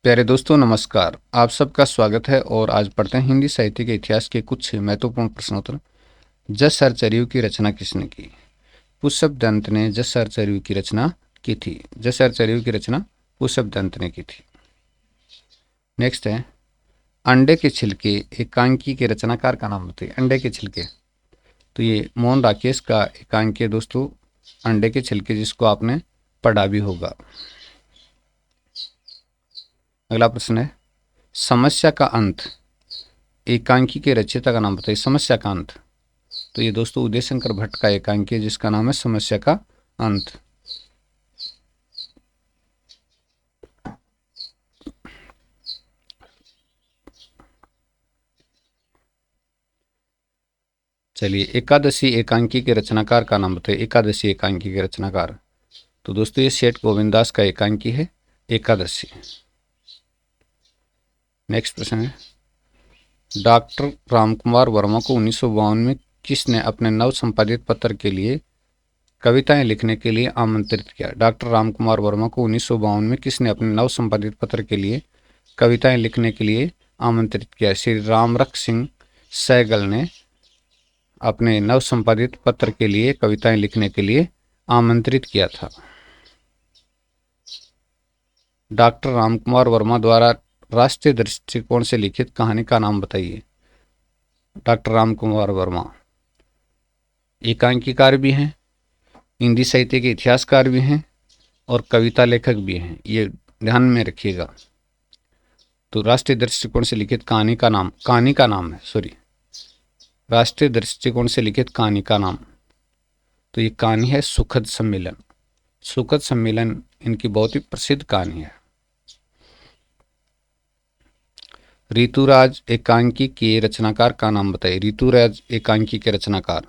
प्यारे दोस्तों नमस्कार। आप सबका स्वागत है और आज पढ़ते हैं हिंदी साहित्य के इतिहास के कुछ महत्वपूर्ण प्रश्नोत्तर। जस हर चरियु की रचना किसने की? पुष्पदंत ने जस हर चरियु की रचना की थी। जस हर चरियु की रचना पुष्पदंत ने की थी। नेक्स्ट है अंडे के छिलके एकांकी के रचनाकार का नाम बताइए। अंडे के छिलके, तो ये मोहन राकेश का एकांकी है दोस्तों, अंडे के छिलके, जिसको आपने पढ़ा भी होगा। अगला प्रश्न है समस्या का अंत एकांकी के रचयिता का नाम बताइए। समस्या का अंत, तो ये दोस्तों उदय शंकर भट्ट का एकांकी है जिसका नाम है समस्या का अंत। चलिए एकादशी एकांकी के रचनाकार का नाम बताइए। एकादशी एकांकी के रचनाकार, तो दोस्तों ये सेठ गोविंदास का एकांकी है एकादशी। नेक्स्ट प्रश्न है डॉक्टर रामकुमार वर्मा को 1952 में किसने अपने नव संपादित पत्र के लिए कविताएं लिखने के लिए आमंत्रित किया? डॉक्टर रामकुमार वर्मा को 1952 में किसने अपने नव संपादित पत्र के लिए कविताएं लिखने के लिए आमंत्रित किया? श्री रामरख सिंह सहगल ने अपने नव संपादित पत्र के लिए कविताएं लिखने के लिए आमंत्रित किया था। डॉक्टर रामकुमार वर्मा द्वारा राष्ट्रीय दृष्टिकोण से लिखित कहानी का नाम बताइए। डॉक्टर रामकुमार वर्मा एकांकीकार भी हैं, हिंदी साहित्य के इतिहासकार भी हैं और कविता लेखक भी हैं, ये ध्यान में रखिएगा। तो राष्ट्रीय दृष्टिकोण से लिखित कहानी का नाम राष्ट्रीय दृष्टिकोण से लिखित कहानी का नाम, तो ये कहानी है सुखद सम्मेलन। सुखद सम्मेलन इनकी बहुत ही प्रसिद्ध कहानी है। ऋतुराज एकांकी के रचनाकार का नाम बताइए। ऋतुराज एकांकी के रचनाकार,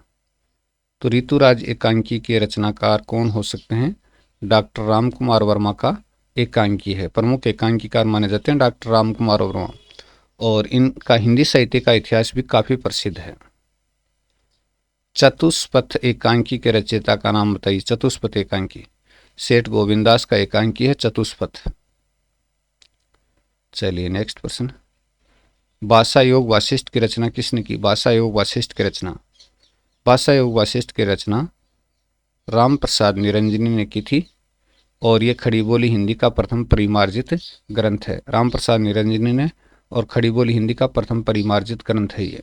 तो ऋतुराज एकांकी के रचनाकार कौन हो सकते हैं? डॉक्टर रामकुमार वर्मा का एकांकी है। प्रमुख एकांकीकार माने जाते हैं डॉक्टर रामकुमार वर्मा, और इनका हिंदी साहित्य का इतिहास भी काफी प्रसिद्ध है। चतुष्पथ एकांकी के रचयिता का नाम बताइए। चतुष्पथ एकांकी, सेठ गोविंदास का एकांकी है चतुष्पथ। चलिए नेक्स्ट प्रश्न, भाषा योग वासिष्ठ की रचना किसने की? भाषा योग वासिष्ठ की रचना, भाषा योग वासिष्ठ की रचना राम प्रसाद निरंजनी ने की थी, और ये खड़ी बोली हिंदी का प्रथम परिमार्जित ग्रंथ है। राम प्रसाद निरंजनी ने, और खड़ी बोली हिंदी का प्रथम परिमार्जित ग्रंथ है ये।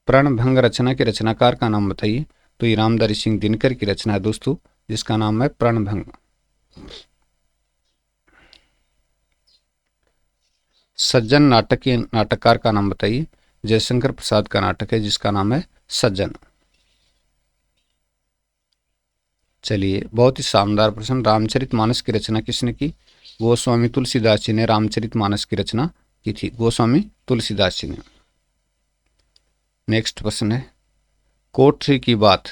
प्रणभंग रचना के रचनाकार का नाम बताइए। तो ये रामधारी सिंह दिनकर की रचना है दोस्तों, जिसका नाम है प्रणभंग। सज्जन नाटक के नाटककार का नाम बताइए। जयशंकर प्रसाद का नाटक है जिसका नाम है सज्जन। चलिए बहुत ही शानदार प्रश्न, रामचरितमानस की रचना किसने की? गोस्वामी तुलसीदास जी ने रामचरितमानस की रचना की थी। गोस्वामी तुलसीदास जी ने। नेक्स्ट प्रश्न है कोठरी की बात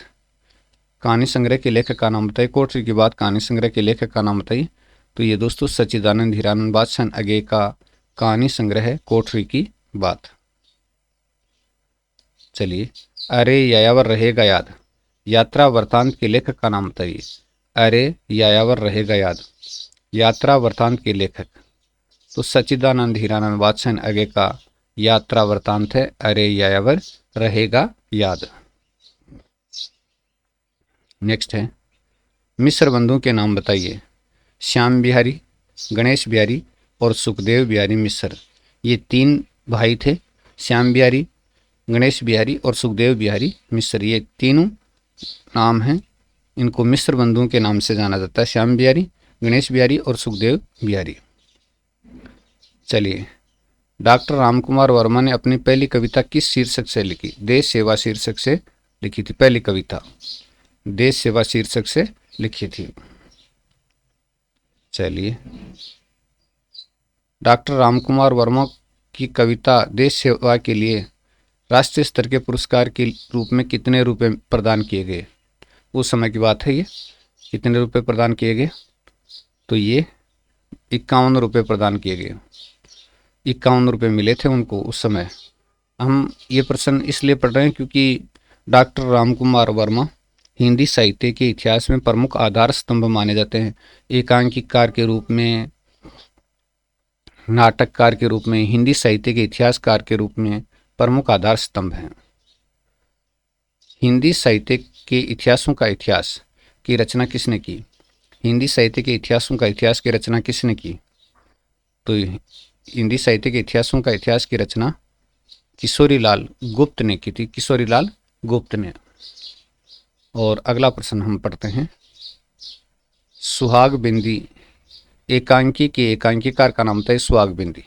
कहानी संग्रह के लेखक का नाम बताइए। कोठरी की बात कहानी संग्रह के लेखक का नाम बताइए। तो ये दोस्तों सच्चिदानंद हीरानंद बादशाह अगे का कहानी संग्रह है कोठरी की बात। चलिए अरे यायावर रहेगा याद यात्रा वृतांत के लेखक का नाम बताइए। अरे यायावर रहेगा याद यात्रा वृतांत के लेखक, तो सच्चिदानंद हीरानंद बादशाह अगे का यात्रा वृतांत है अरे यायावर रहेगा याद। नेक्स्ट है मिश्र बंधुओं के नाम बताइए। श्याम बिहारी, गणेश बिहारी और सुखदेव बिहारी मिश्र, ये तीन भाई थे। श्याम बिहारी, गणेश बिहारी और सुखदेव बिहारी मिश्र, ये तीनों नाम हैं, इनको मिश्र बंधुओं के नाम से जाना जाता है। श्याम बिहारी, गणेश बिहारी और सुखदेव बिहारी। चलिए डॉक्टर रामकुमार वर्मा ने अपनी पहली कविता किस शीर्षक से लिखी? देश सेवा शीर्षक से लिखी थी। पहली कविता देश सेवा शीर्षक से लिखी थी। चलिए डॉक्टर रामकुमार वर्मा की कविता देश सेवा के लिए राष्ट्रीय स्तर के पुरस्कार के रूप में कितने रुपए प्रदान किए गए? उस समय की बात है ये। कितने रुपए प्रदान किए गए? तो ये 51 रुपये प्रदान किए गए। 51 रुपये मिले थे उनको उस समय। हम ये प्रश्न इसलिए पढ़ रहे हैं क्योंकि डॉक्टर रामकुमार वर्मा हिंदी साहित्य के इतिहास में प्रमुख आधार स्तंभ माने जाते हैं। एकांकिकार के रूप में, नाटककार के रूप में, हिंदी साहित्य के इतिहासकार के रूप में प्रमुख आधार स्तंभ हैं। हिंदी साहित्य के इतिहासों का इतिहास की रचना किसने की? हिंदी साहित्य के इतिहासों का इतिहास की रचना किसने की? तो हिंदी साहित्य के इतिहासों का इतिहास की रचना किशोरीलाल गुप्त ने की थी, किशोरीलाल गुप्त ने। और अगला प्रश्न हम पढ़ते हैं। सुहाग बिंदी एकांकी के एकांकीकार का नाम था सुहाग बिंदी।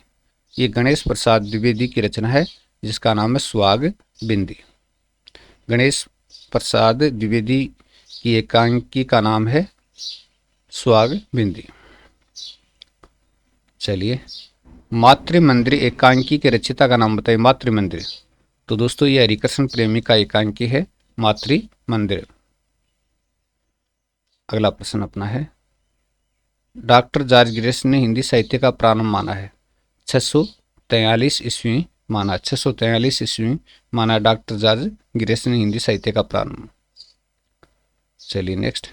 ये गणेश प्रसाद द्विवेदी की रचना है जिसका नाम है सुहाग बिंदी। गणेश प्रसाद द्विवेदी की एकांकी का नाम है सुहाग बिंदी। चलिए, मातृ मंदिर एकांकी के रचयिता का नाम बताइए। मातृ मंदिर, तो दोस्तों ये हरिकृष्ण प्रेमी का एकांकी है मातृ मंदिर। अगला प्रश्न अपना है, डॉक्टर जॉर्ज ग्रेसन ने हिंदी साहित्य का प्रारंभ माना है 643 ईस्वी माना, 643 ईस्वी माना डॉक्टर जॉर्ज ग्रेसन ने हिंदी साहित्य का प्रारंभ। चलिए नेक्स्ट,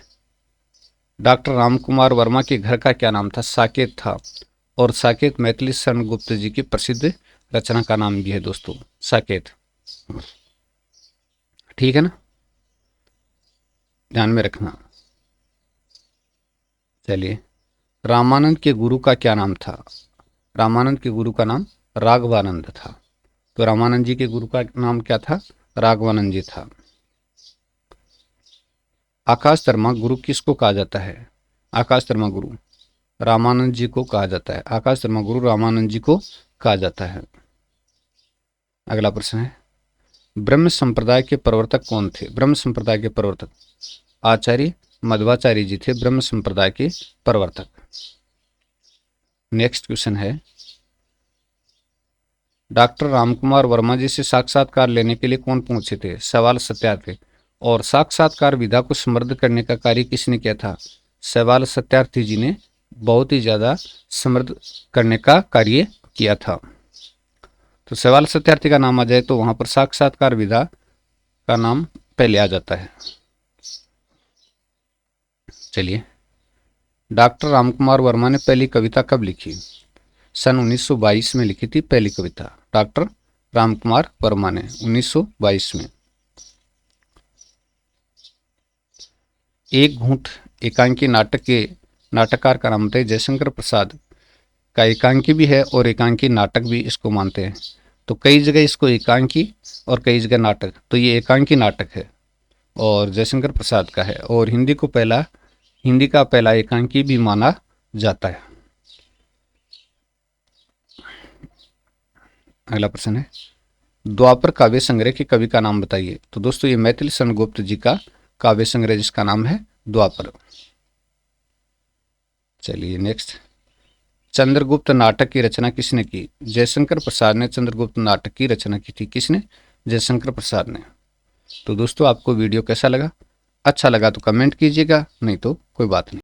डॉक्टर रामकुमार वर्मा के घर का क्या नाम था? साकेत था। और साकेत मैथिली शरण गुप्त जी की प्रसिद्ध रचना का नाम भी है दोस्तों, साकेत। ठीक है ना, ध्यान में रखना। चलिए, रामानंद के गुरु का क्या नाम था? रामानंद के गुरु का नाम राघवानंद था। तो रामानंद जी के गुरु का नाम क्या था? राघवानंद जी था। आकाश धर्मा गुरु किसको कहा जाता है? आकाश धर्मा गुरु रामानंद जी को कहा जाता है। आकाश धर्मा गुरु रामानंद जी को कहा जाता है। अगला प्रश्न है, ब्रह्म संप्रदाय के प्रवर्तक कौन थे? ब्रह्म संप्रदाय के प्रवर्तक आचार्य मध्वाचार्य जी थे, ब्रह्म संप्रदाय के प्रवर्तक। नेक्स्ट क्वेश्चन है, डॉक्टर रामकुमार वर्मा जी से साक्षात्कार लेने के लिए कौन पहुंचे थे? सवाल सत्यार्थी। और साक्षात्कार विधा को समृद्ध करने का कार्य किसने किया था? सवाल सत्यार्थी जी ने बहुत ही ज्यादा समृद्ध करने का कार्य किया था। तो सवाल सत्यार्थी का नाम आ जाए तो वहां पर साक्षात्कार विधा का नाम पहले आ जाता है। चलिए, डॉक्टर रामकुमार वर्मा ने पहली कविता कब लिखी? सन 1922 में लिखी थी पहली कविता डॉक्टर रामकुमार वर्मा ने, 1922 में। एक घूंट एकांकी नाटक के नाटककार का नाम बताइए। जयशंकर प्रसाद का एकांकी भी है और एकांकी नाटक भी इसको मानते हैं। तो कई जगह इसको एकांकी और कई जगह नाटक, तो ये एकांकी नाटक है और जयशंकर प्रसाद का है। और हिंदी का पहला एकांकी भी माना जाता है। अगला प्रश्न है, द्वापर काव्य संग्रह के कवि का नाम बताइए। तो दोस्तों ये मैथिली शरण गुप्त जी का काव्य संग्रह जिसका नाम है द्वापर। चलिए नेक्स्ट, चंद्रगुप्त नाटक की रचना किसने की? जयशंकर प्रसाद ने चंद्रगुप्त नाटक की रचना की थी। किसने? जयशंकर प्रसाद ने। तो दोस्तों आपको वीडियो कैसा लगा? अच्छा लगा तो कमेंट कीजिएगा, नहीं तो कोई बात नहीं।